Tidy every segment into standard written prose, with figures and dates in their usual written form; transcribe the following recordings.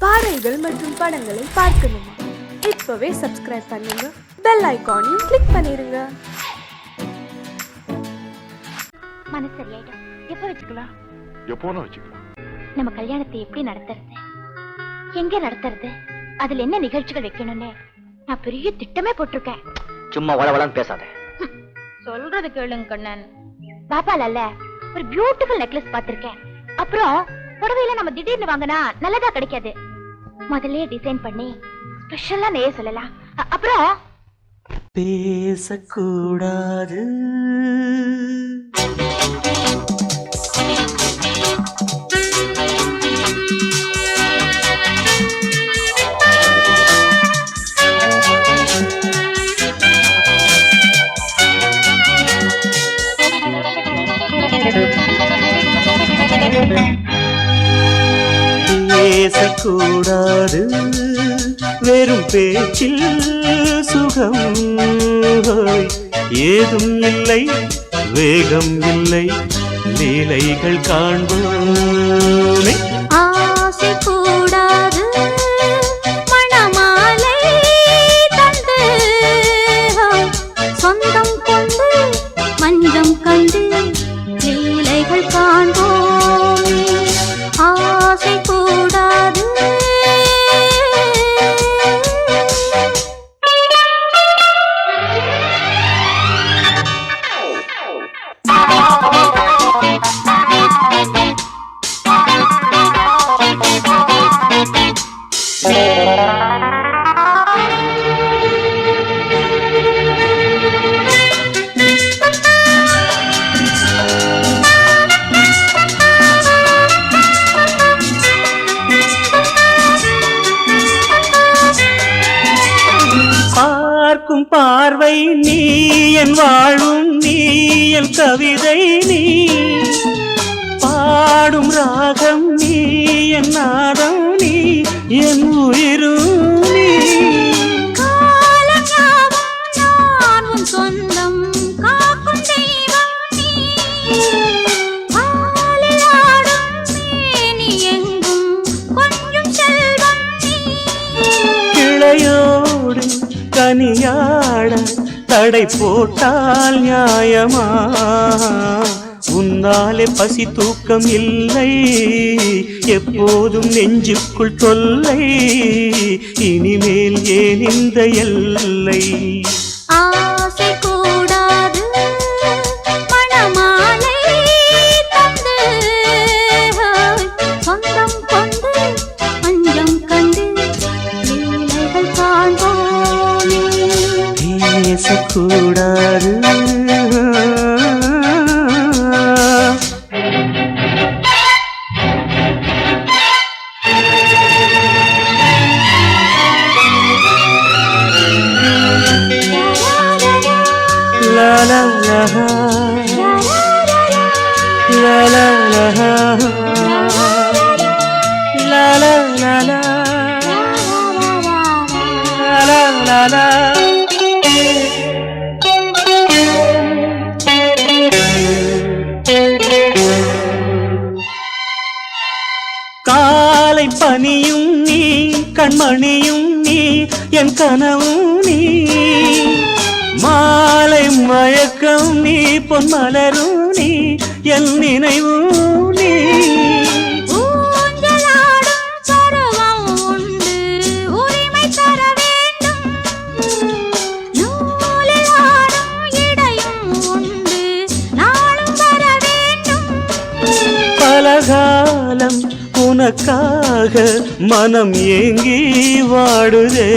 பாடல்கள் மற்றும் படங்களை பார்க்கணுமா? இப்பவே சப்ஸ்கிரைப் பண்ணுங்க, பெல் ஐகானையும் கிளிக் பண்ணிருங்க. மனசு சரியாயிடும். எப்ப வச்சுக்கலாம்? எப்போனா வச்சுக்கலாம். நம்ம கல்யாணத்தை எப்படி நடத்துறது, எங்க நடத்துறது, அதுல என்ன நிகழ்ச்சிகள் வைக்கணும்னு நான் பெரிய திட்டமே போட்டிருக்கேன். சும்மா வளவளன்னு பேசாத. சொல்றது கேளுங்க கண்ணன். பாப்பால ஒரு பியூட்டிஃபுல் நெக்லஸ் பாத்திருக்கேன். அப்புறம் புடவையில நம்ம திடீர்னு வாங்கினா நல்லதா கிடைக்காது. முதல்ல டிசைன் பண்ணி ஸ்பெஷலா நெய்ய சொல்லலாம். அப்புறம் பேசக்கூடாது, பேசக்கூடாது, வெறும் பேச்சில் சுகம் ஏதும் இல்லை, வேகம் இல்லை, லீலைகள் காண்போமே. ஆசை கூடாது, மணமாலை தந்து சொந்தம் கொண்டு மஞ்சம் கண்டு லீலைகள் காண்போமே. ஆசை கூடாது. பார்க்கும் பார்வை நீ, என் வாழும் நீ, என் கவிதை நீ, பாடும் ராகம் நீ, என் நாதம் நீ, என் உயிரும் நீ. சொந்தம் காக்கும் தெய்வம் நீ, நீ எங்கும் கொஞ்சம் செல்வம் நீ. கிளையோடு கனியாட தடை போட்டால் நியாயமா? உன்னாலே பசி தூக்கம் இல்லை, எப்போதும் நெஞ்சுக்குள் தொல்லை, இனிமேல் ஏன் இந்த எல்லை? ஆசை கூடாது, மணமாலை தந்து சொந்தம் கொண்டு மஞ்சம் கண்டு லீலைகள் காண்போமே. பேசக்கூடாது, la la la la la la la la la la la. காலை பனியும் நீ, கண்மணியும் நீ, என் கனவும் நீ, மாலை மயக்கம் நீ, பொன்மலரும் நீ, என் நினைவும் நீ. பலகாலம் உனக்காக மனம் ஏங்கி வாடுதே,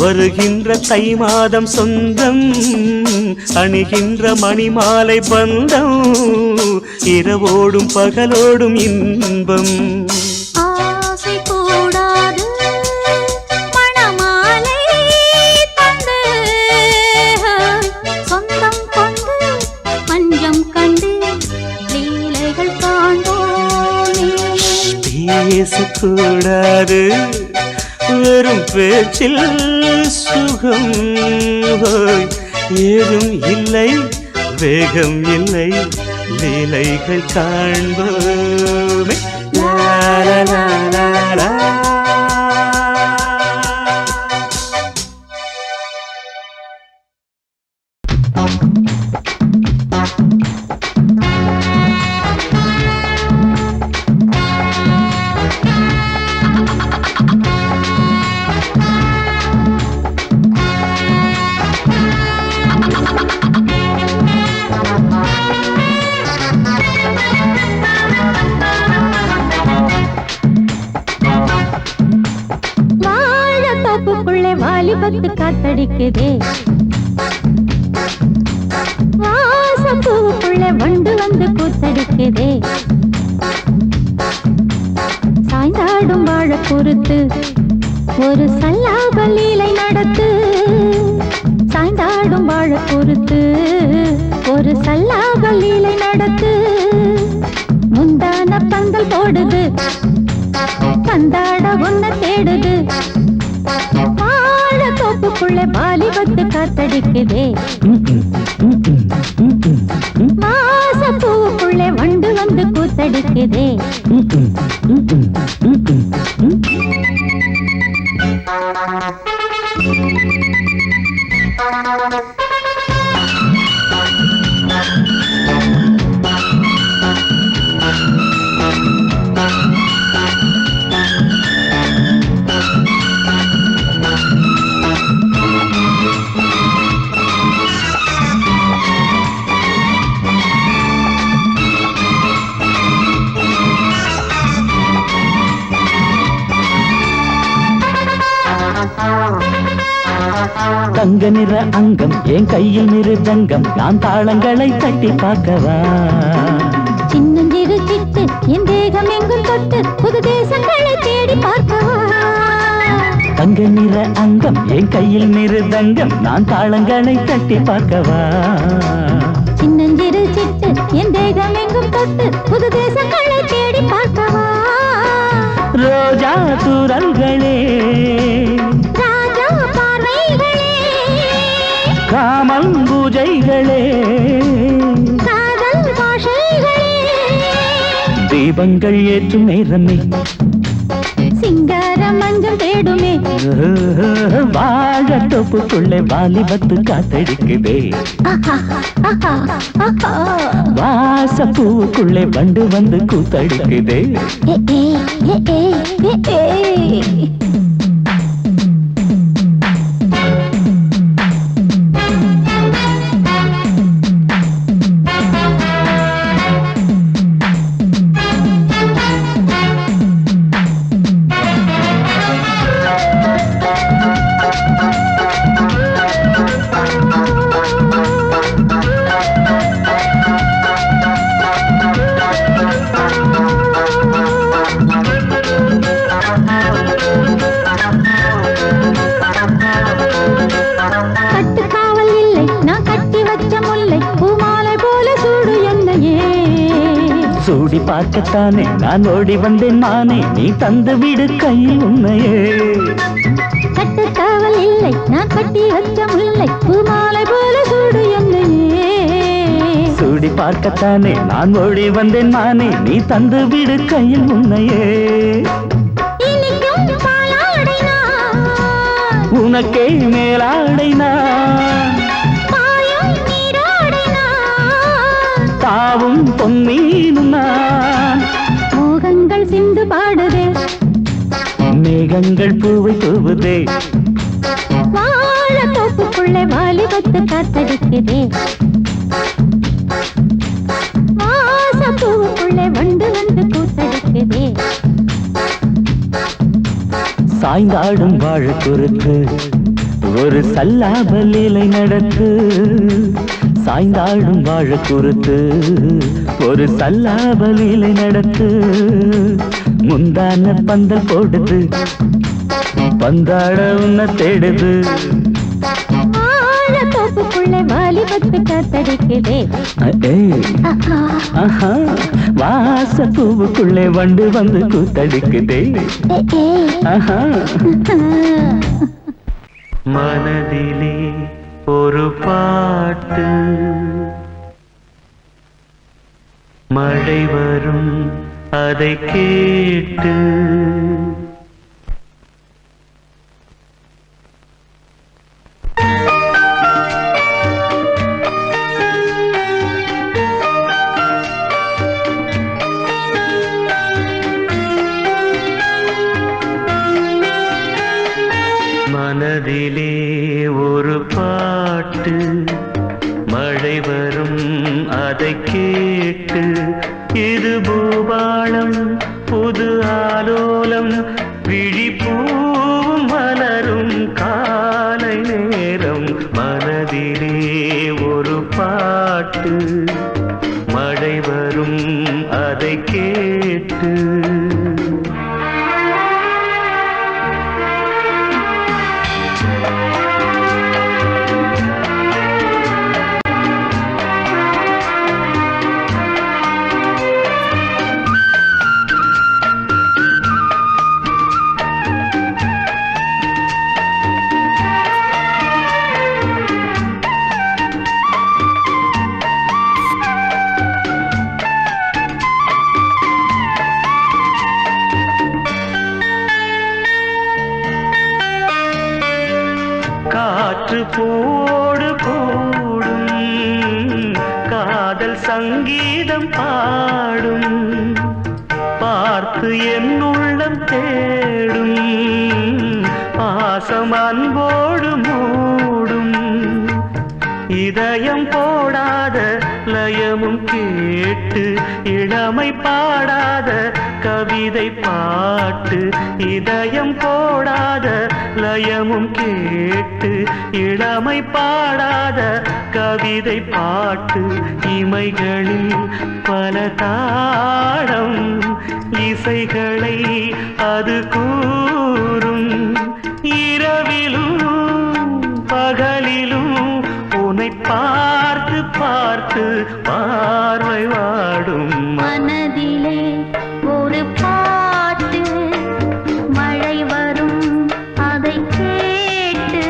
வருகின்ற தை மாதம் சொந்தம், அணிகின்ற மணிமாலை பந்தம், இரவோடும் பகலோடும் இன்பம். ஆசை கூடாது, மணமாலை தந்து சொந்தம் கொண்டு மஞ்சம் கண்டு லீலைகள் காண்போமே. பேசக்கூடாது, வெறும் பேச்சில் சுகம் ஏதும் இல்லை, வேகம் இல்லை, லீலைகள் காண்போமே. லா லா லா. வாழத்தோப்புக்குள்ளே வாலிபத்து காத்தடிக்குதே, வாசப்பூவுக்குள்ளே வண்டு வந்து கூத்தடிக்குதே, சாய்ந்தாடும் வாழ பொறுத்து ஒரு சல்லாப லீலை நடத்து, சாய்ந்தாடும் வாழ பொறுத்து ஒரு சல்லாப லீலை நடத்து, முந்தான பந்தல் போடுது பந்தாட ஒன்ன தேடுது, வாழத்தோப்புக்குள்ளே வாலிபத்து காத்தடிக்குதே, வாசப்பூவுக்குள்ளே வண்டு வந்து கூத்தடிக்குதே. தங்க நிற அங்கம் என் கையில் மிருதங்கம், நான் தாளங்களை தட்டி பார்க்கவா, சின்னஞ்சிறு சிட்டு என் தேகம் எங்கும் தொட்டு புது தேசங்களை தேடி பார்க்கவா, தங்க நிற அங்கம் என் கையில் மிருதங்கம், நான் தாளங்களை தட்டி பார்க்கவா, சின்னஞ்சிறு சிட்டு என் தேகம் எங்கும் தொட்டு புது தேசங்களை தேடி பார்க்கவா, ரோஜா தூரல்களே ராஜா பார்வைகளே காமல் பூஜைகளே காதல் பாஷைகளே, தீபங்கள் ஏற்றும் நேரமே சிங்கார மஞ்சள் தேடுமே, வாழத்தோப்புக்குள்ளே வாலிபத்து காத்தடிக்குதே, வாசப்பூவுக்குள்ளே வண்டு வந்து கூத்தடிக்குதே. கட்டுக்காவல் இல்லை நான் கட்டி வச்ச முல்லை பூமாலை போல சூடு என்னையே, சூடி பார்க்கத்தானே நான் ஓடி வந்தேன் மானே, நீ தந்து விடு கையில் உன்னையே, கட்டுக்காவல் இல்லை நான் கட்டி வச்ச முல்லை பூமாலை போல சூடு என்னையே, சூடி பார்க்கத்தானே நான் ஓடி வந்தேன் மானே, நீ தந்து விடு கையில் உன்னையே, இனிக்கும் பாலாடை நான் உனக்கே மேலாடை நான், பாயும் நீராடை நான், தாவும் பொன்னீனும் நான், மோகங்கள் சிந்து பாடுதே, மேகங்கள் பூவை தூவுதே, வாழத்தோப்புக்குள்ளே வாலிபத்து காத்தடிக்குதே, வாசப்பூவுக்குள்ளே வண்டு வந்து கூத்தடிக்குதே, சாய்ந்தாடும் வாழ குறுக்கு ஒரு சல்லாப லீலை நடத்து, சாய்ந்தாடும் வாழ குறுத்து ஒரு சல்லாப லீலை நடத்து, முந்தான பந்தல் போடுது பந்தாட உன்ன தேடுது, வாழத்தோப்புக்குள்ளே வாலிபத்து காத்தடிக்குதே, ஆஹா வாசப்பூவுக்குள்ளே வண்டு வந்து கூத்தடிக்குதே, ஆஹா. மனதிலே ஒரு பாட்டு மழை வரும் அதை கேட்டு மனதிலே ஒரு பாட்டு மழை வரும் அதை கேட்டு இது பூபாளம் புது ஆலோலம் விழிப்பூவும் மலரும் காலை நேரம் மனதிலே ஒரு பாட்டு மழை வரும் அதை கேட்டு காற்று போடு கூடும் காதல் சங்கீதம் பாடும் பார்த்து என் உள்ளம் தேடும் பாசம் அன்போடு மூடும் இதயம் போடாத லயமும் கேட்டு இளமை பாடாத கவிதை பாட்டு இதயம் போடாத லயமும் கேட்டு இளமை பாடாத கவிதை பாட்டு இமைகளில் பல தாளம் இசைகளை அது கூறும் இரவிலும் பகலிலும் உன்னை பார்த்து பார்த்து பார்வை வாடும் மனதிலே ஒரு பாட்டு மழை வரும் அதை கேட்டு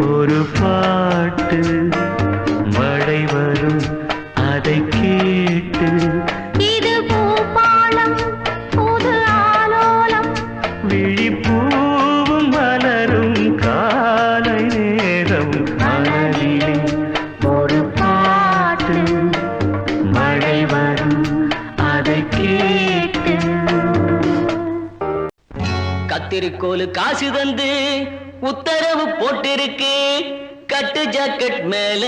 ஒரு பாட்டு மழை வரும் அதை கேட்டு இது பூபாளம் புது ஆலோலம் விழிப்பூவும் மலரும் காலை நேரம் மனதிலே ஒரு பாட்டு மழை வரும் அதை கேட்டு கத்திரிக்கோலு காசு தந்து உத்தரவு போட்டிருக்கு கட்டு ஜாக்கெட் மேல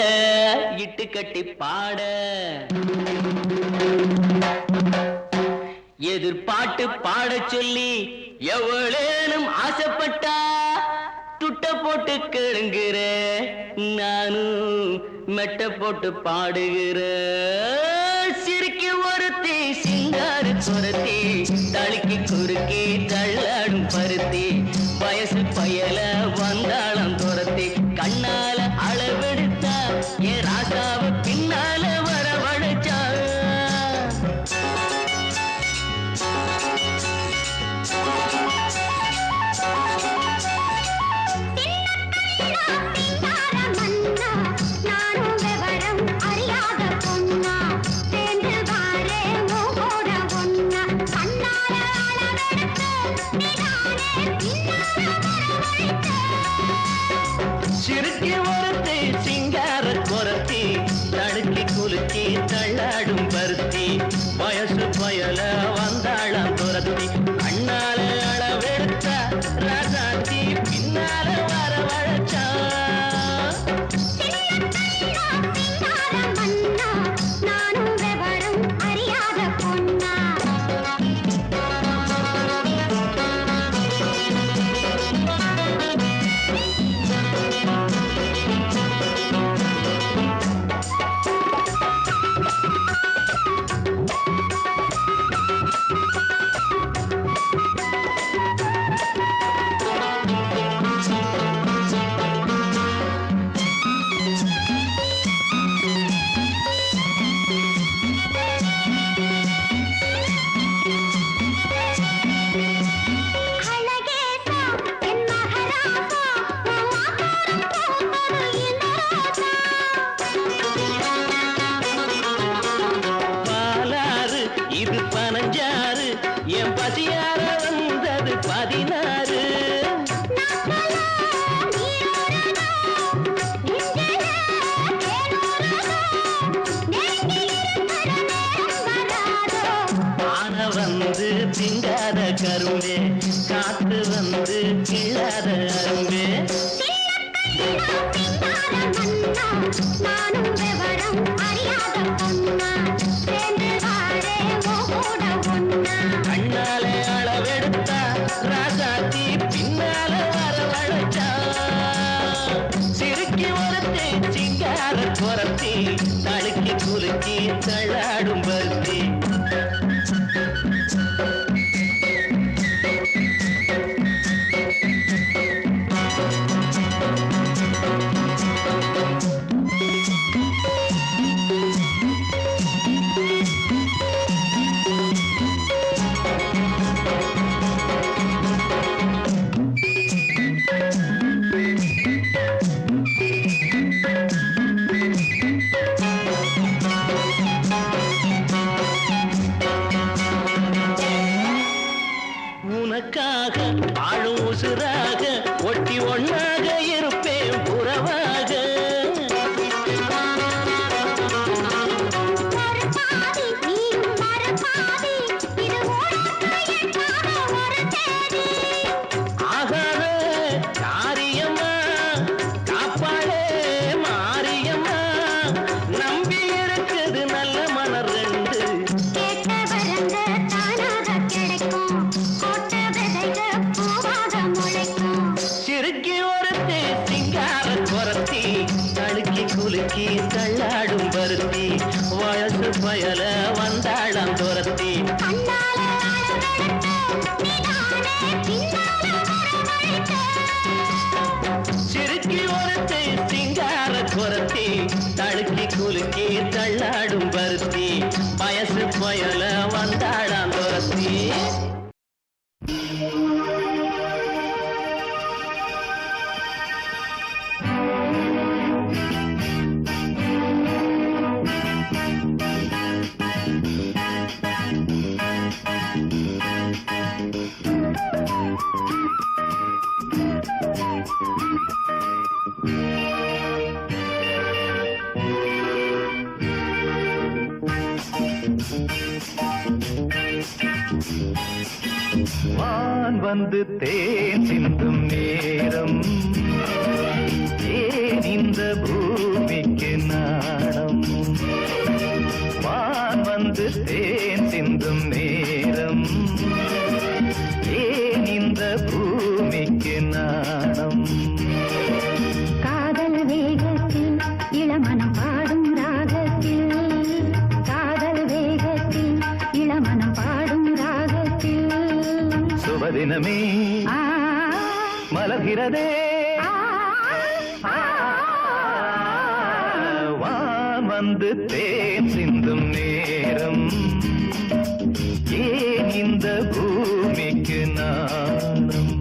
இட்டு கட்டி பாட எதிர்பாட்டு பாட சொல்லி எவ்வளேனும் ஆசைப்பட்டா துட்ட போட்டு கேளுங்கிற நானும் மெட்ட போட்டு பாடுகிற சிரிக்கு ஒருத்தி சிங்காரு குரத்தி தளிக்கு குறுக்கி தள்ளாடும் பருத்தி வயசு பயல வந்தாளம் துரத்தி கண்ணால அளவெடுத்தா என் ராசாவ பின்னால வரவழைச்சா கிள்ளாத அரும்பே நானும் விவரம் அறியாத பொண்ணா சேர்ந்து வாரே கூட ஒண்ணா கண்ணாலே அளவெடுத்தா ராசாத்தி பின்னால வரவழைச்சா சிறுக்கி ஒருத்தி சிங்கார குரத்தி தழுக்கி குலுக்கி தள்ளாடும் பருத்தி உனக்காக ஆளும் உசுராக ஒட்டி ஒன்னாக இருப்பேன் புறவாக ஆகாத காரியம்மா காப்பாளே மாரியம்மா நம்பி இருக்குது நல்ல மலர் ரெண்டு சிறுக்கி ஒருத்தி சிங்கார குரத்தி தழுக்கி குலுக்கி தள்ளாடும் பருத்தி வயசு பயல வந்தாளம் துரத்தி சிறுக்கி ஒருத்தி சிங்கார குரத்தி தழுக்கி குலுக்கி தள்ளாடும் பருத்தி வயசு பயல வந்தாளம் துரத்தி வான் வந்து தேன் சிந்தும் நேரம் ஏன் இந்த பூமிக்கு நாணம் வான் வந்து தேன் சிந்தும் நேரம் ஏன் இந்த பூமிக்கு நாணம் காதல் வேகத்தில் இளமனம் பாடும் ராகத்தில் காதல் வேகத்தில் இளமனம் பாடும் ராகத்தில் சுபதினமே மலர்கிறதே வான் வந்து தேன் சிந்தும் நேரம் ஏன் இந்த பூமிக்கு நாணம்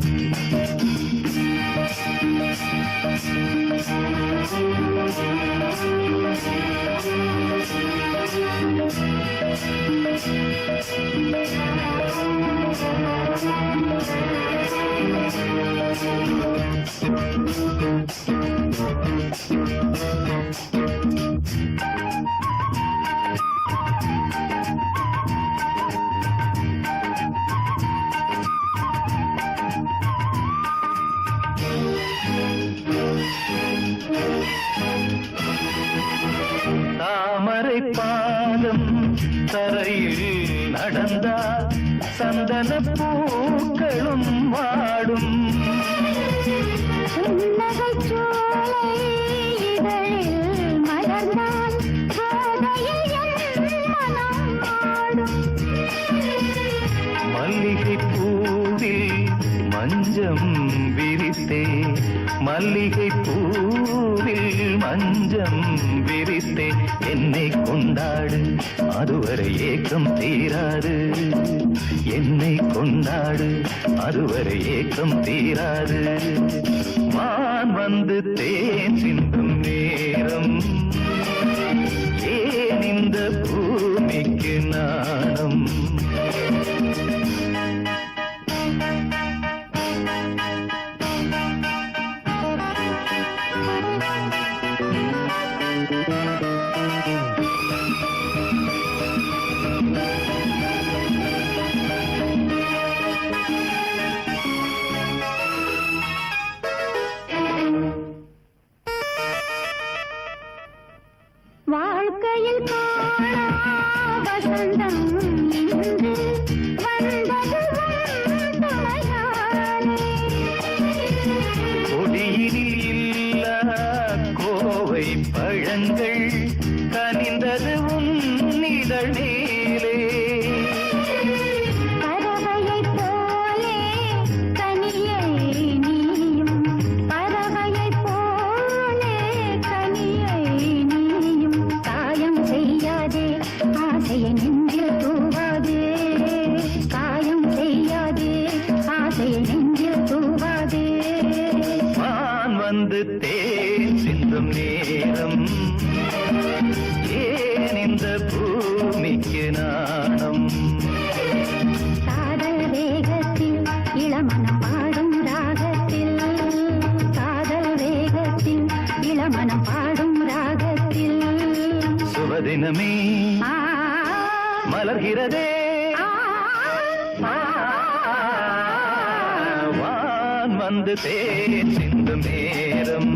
தாமரை பாதம் தரையில் நடந்தால் சந்தன பூக்களும் வாடும் மல்லிகை பூவில் மஞ்சம் விரித்தே மல்லிகை பூவில் மஞ்சம் விரித்தே என்னை கொண்டாடு அதுவரை ஏக்கம் தீராது என்னை கொண்டாடு அதுவரை ஏக்கம் தீராது வான் வந்து தேன் சிந்தும் நேரம் ஏன் இந்த பூமிக்கு நாணம் படுக்கையில் காணா வசந்தம் இன்று வந்தது உன் துணையாலே. கொடியினில் இல்ல கோவை பழங்கள் கனிந்தது உன் இதழ் மேலே. பறவையைப் போலே கனியை நீயும், பறவையைப் போலே கனியை நீயும். காயம் செய்யாதே ஆசையை நெஞ்சில் தூவாதே, காயம் செய்யாதே ஆசையை நெஞ்சில் தூவாதே. வான் வந்து தேன் சிந்தும் நேரம் ஏன் இந்த பூமிக்கு நாணம். காதல் வேகத்தில் இளமனம் பாடும் ராகத்தில், காதல் வேகத்தில் இளமனம் பாடும் ராகத்தில். சுபதினமே ஆ, மலர்கிறதே ஆ, ஆ, வான் வந்து தேன் சிந்தும் நேரம்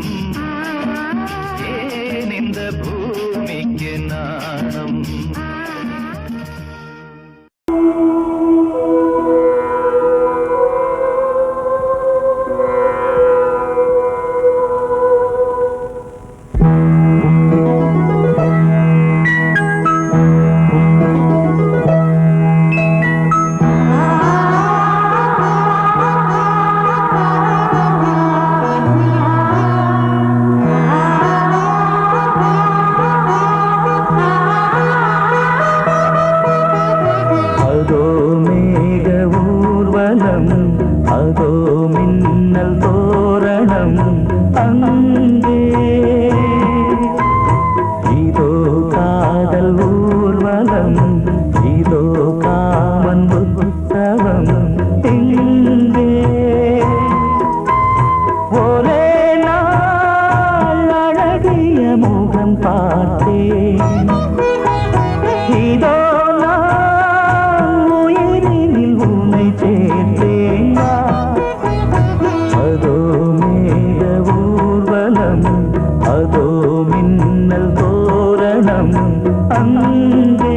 ஏன் இந்த பூமிக்கு நாணம். அதோ மேக ஊர்வலம், அதோ மின்னல் தோரணம் அங்கே. இதோ காதல் ஊர்வலம், இதோ காமன் உற்சவம் இங்கே. ஒரே நாள் அழகிய முகம் பார்த்தேன், இதோ நான் உயிரினில் உன்னை சேர்த்தேன். அதோ மேக ஊர்வலம், அதோ மின்னல் தோரணம் அங்கே.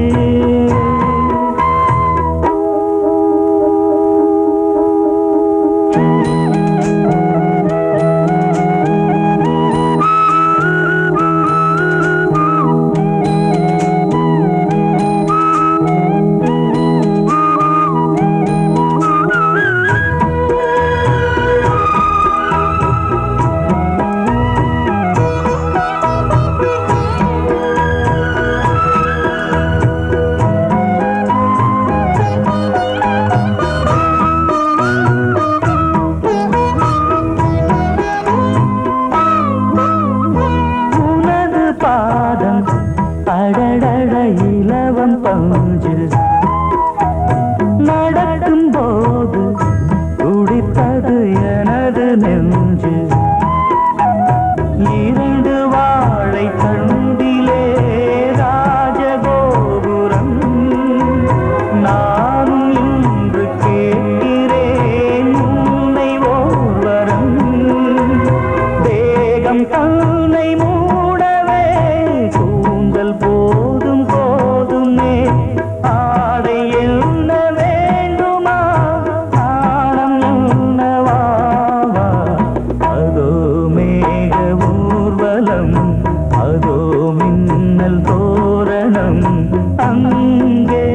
உனது பாதம் அடடட இலவம் பஞ்சு, நடக்கும் போது துடித்தது எனது நெஞ்சு. இரண்டு வாழை தண்டிலே ராஜகோபுரம், நானும் இன்று கேட்கிறேன் உன்னை ஓர்வரம். தேகம் தன்னை மூடவே கூந்தல் போதும் போதுமே, ஆடை என்ன வேண்டுமா ஆடம் என்னவா. அதோ மேக ஊர்வலம், அதோ மின்னல் தோரணம் அங்கே.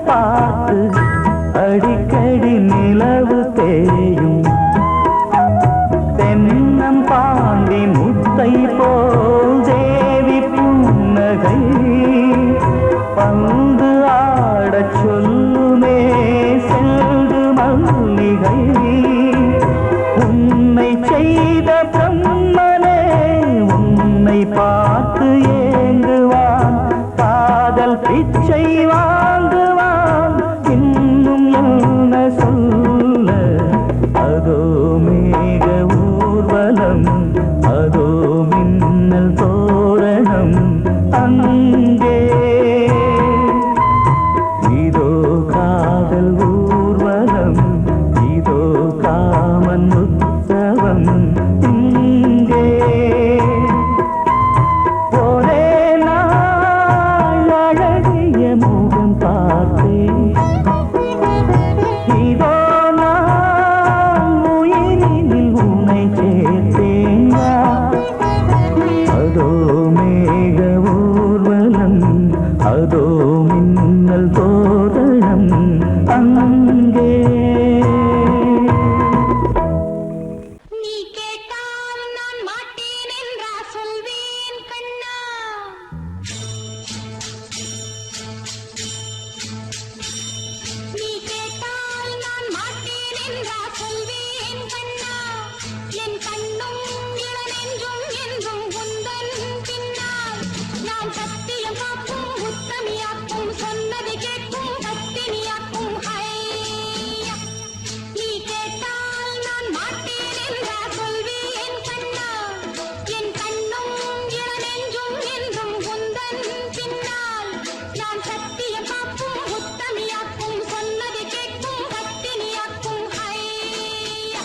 பார்த்து அடிக்கடி நிலவு தேயும் தென்னம் பாண்டி முத்தை போல் தேவி புன்னகை பந்து ஆடச் சொல்லுமே செல்து மல்லிகை உன்னை செய்த பிரம்மனே உன்னை பார்த்து ஏங்குவான் காதல் பிச்சை வாங்குவான் இன்னும் என்ன சொல்ல அதோ மேக ஊர்வலம் அதோ மின்னல் தோரணம் அங்கே இதோ காதல் ஊர்வலம் இதோ காமன் உற்சவம் இங்கே ஒரே நாள் அழகிய முகம் பார்த்தேன் இதோ நான் உயிரினில் உன்னை சேர்த்தேன் அதோ மேக ஊர்வலம் அதோ மின்னல் தோரணம் அங்கே நீ கேட்டால் நான் மாட்டேன் என்றா சொல்வேன் கண்ணா நீ கேட்டால் நான் மாட்டேன் என்றா சொல்வேன் கண்ணா என் கண்ணும் இளநெஞ்சும் என்றும் உந்தன் பின்னால் நான் சத்தியம் காக்கும் உத்தமியாக்கும் சொன்னது கேட்கும் பத்தினியாக்கும் ஹையா நீ கேட்டால் நான் மாட்டேன் என்றா சொல்வேன் கண்ணா என் கண்ணும் இளநெஞ்சும் என்றும் உந்தன் பின்னால் நான் சத்தியம் காக்கும் உத்தமியாக்கும் சொன்னது கேட்கும் பத்தினியாக்கும் ஹையா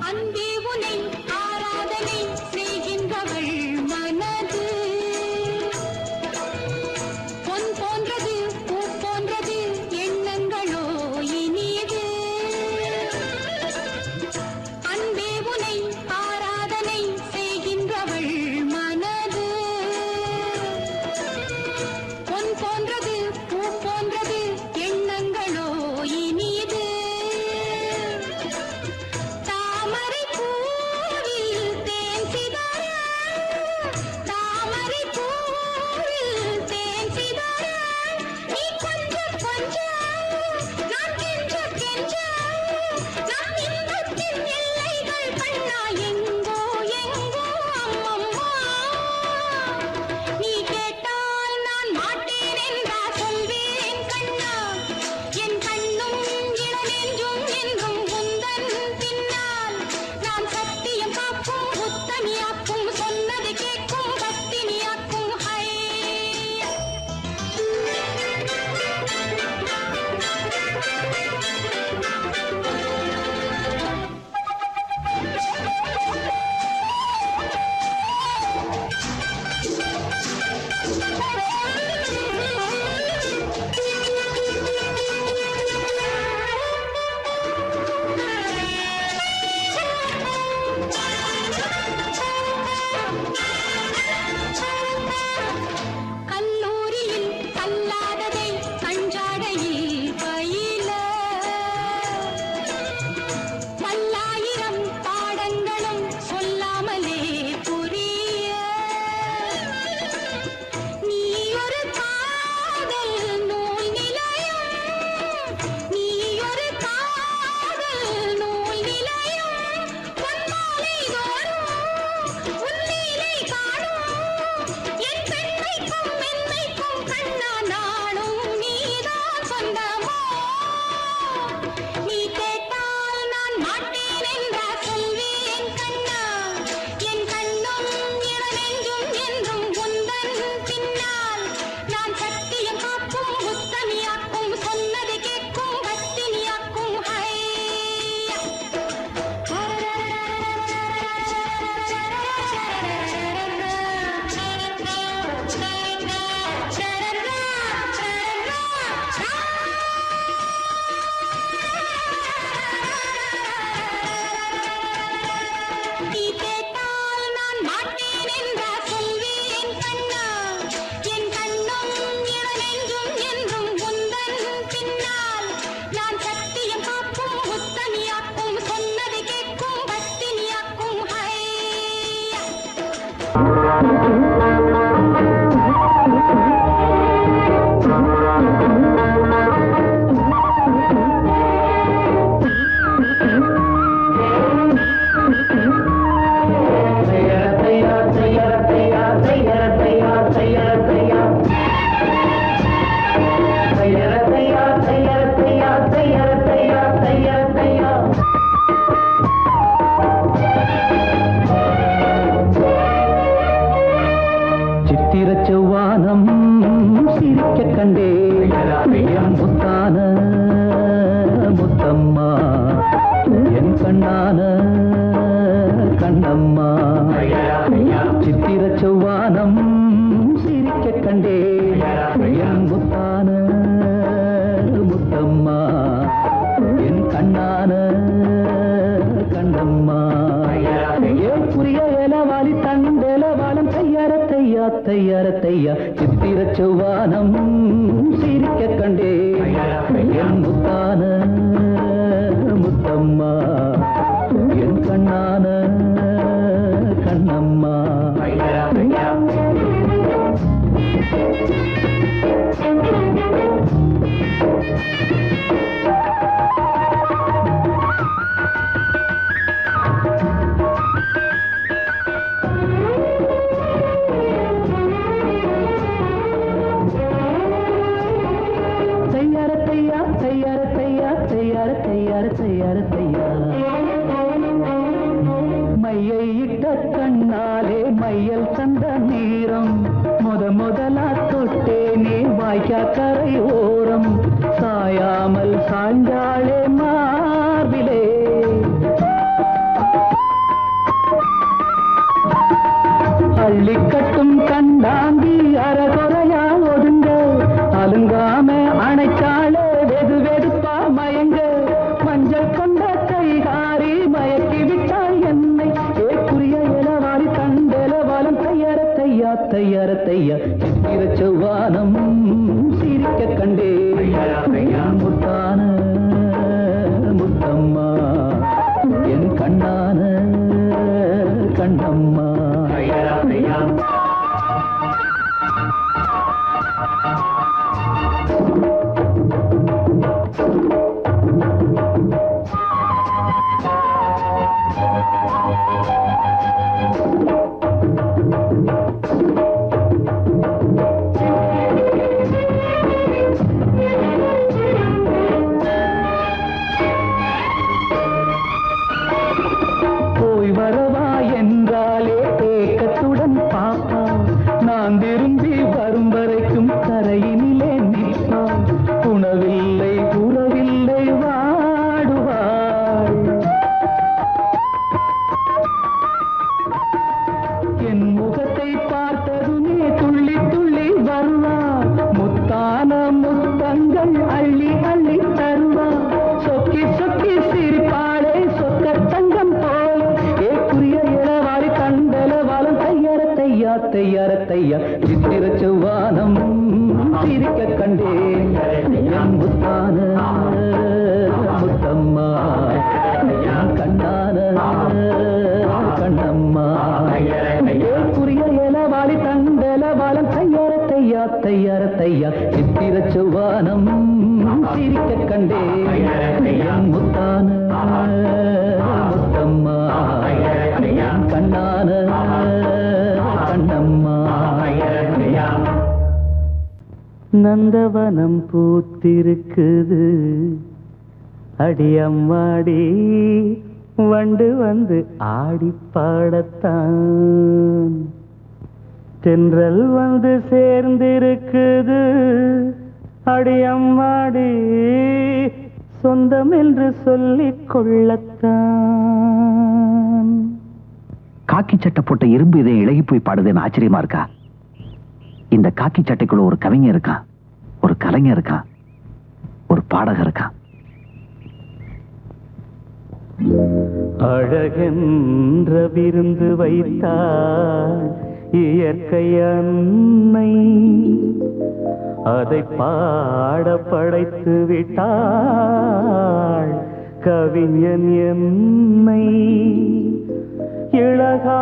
அன்பே உனை ஆராதனை செய்கின்றவள் மனது நந்தவனம் பூத்திருக்குது அடியம்மாடி வண்டு வந்து ஆடி பாடத்தான் தென்றல் வந்து சேர்ந்திருக்குது அடியம்மாடி சொந்தம் என்று சொல்லிக் கொள்ளத்தான். காக்கி சட்டை போட்ட இரும்பு இதை இழகி போய் பாடுதுன்னு ஆச்சரியமா இருக்கா? இந்த காக்கி சட்டைக்குள்ள ஒரு கவிஞர் இருக்கான், ஒரு கலைஞர் இருக்கான், ஒரு பாடகர் இருக்கான். அழகென்ற விருந்து வைத்தாள் இயற்கை அன்னை, அதை பாட படைத்து விட்டாள் கவிஞன் என்னை. இழகா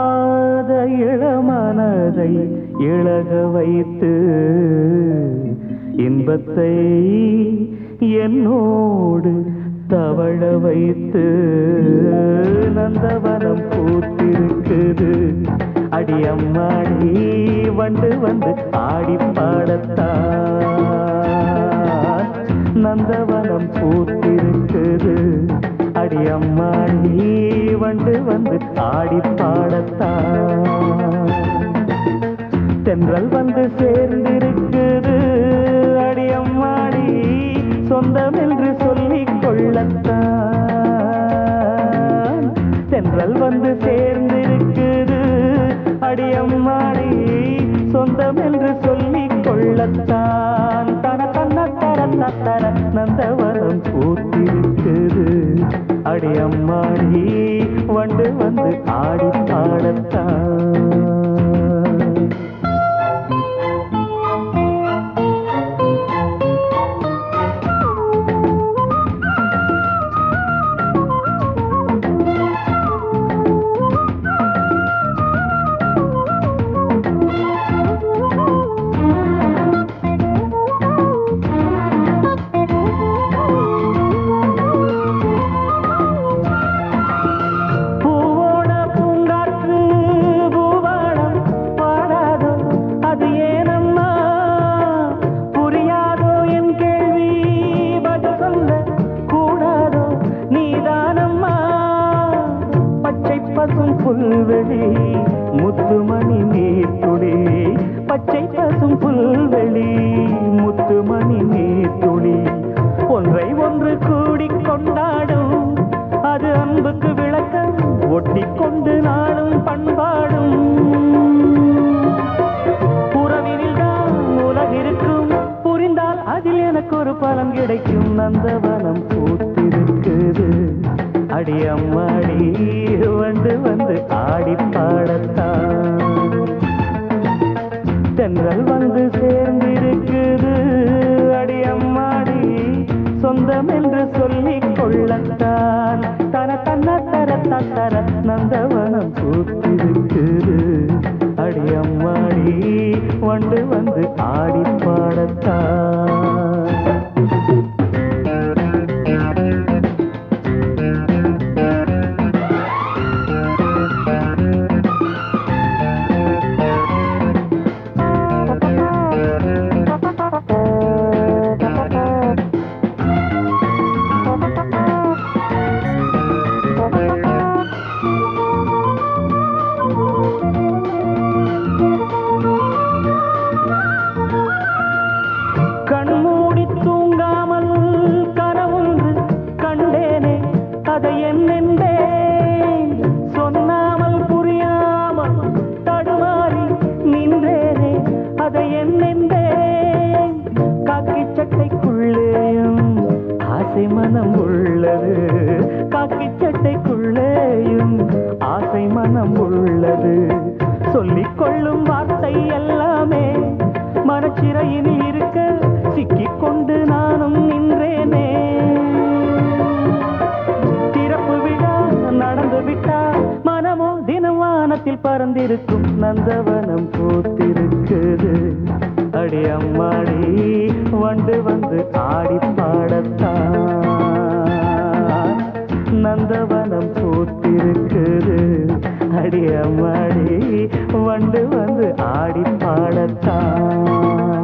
இல்லாத இளமனதை இழக வைத்து இன்பத்தை என்னோடு தவழ வைத்து நந்தவனம் பூத்திருக்குது அடியம்மாடி வண்டு வந்து ஆடி பாடத்தான் நந்தவனம் பூத்திருக்குது அடியம்மாடி வண்டு வந்து ஆடி பாடத்தான் தென்றல் வந்து சேர்ந்திருக்குது அடியம்மாடி சொந்தம் என்று சொல்லிக் கொள்ளத்தான் தென்றல் வந்து சேர்ந்திருக்குது அடியம்மாடி சொந்தம் என்று சொல்லிக் கொள்ளத்தான் தன தன்ன தர தர நந்தவனம் பூத்திருக்குது அடியம்மாடி வண்டு வந்து ஆடி பாடத்தான் புல்வெளி முத்துமணி நீர்த்துளி பச்சை பசும் புல்வெளி முத்துமணி நீர்த்துளி ஒன்றை ஒன்று கூடிக் கொண்டாடும் அது அன்புக்கு விளக்கம் ஒட்டிக்கொண்டு நாளும் பண்பாடும் உறவினில் தான் உலகிருக்கும் புரிந்தால் அதில் எனக்கு ஒரு பலன் கிடைக்கும் நந்தவனம் பூத்திருக்குது அடியம்மாடி வந்து வந்து ஆடி பாடத்தான் தென்றல் வந்து சேர்ந்திருக்குது அடியம்மாடி சொந்தம் என்று சொல்லிக் கொள்ளத்தான் தன தன்ன தர தர நந்தவனம் பூத்திருக்குது அடியம்மாடி வந்து வந்து ஆடி பாடத்தான் மனம் உள்ளது காக்கி சட்டைக்குள்ளேயும் ஆசை மனம் உள்ளது சொல்லிக் கொள்ளும் வார்த்தை எல்லாமே மனச்சிறையில் இருக்க சிக்கிக் கொண்டு நானும் நின்றேனே திறப்பு விழா நடந்து விட்டா மனமோ தினம் வானத்தில் பறந்திருக்கும் நந்தவனம் பூத்திருக்குது அடியம்மாடி வண்டு வந்து ஆடி பாடத்தான் நந்தவனம் பூத்திருக்குது அடியம்மாடி வண்டு வந்து ஆடி பாடத்தான்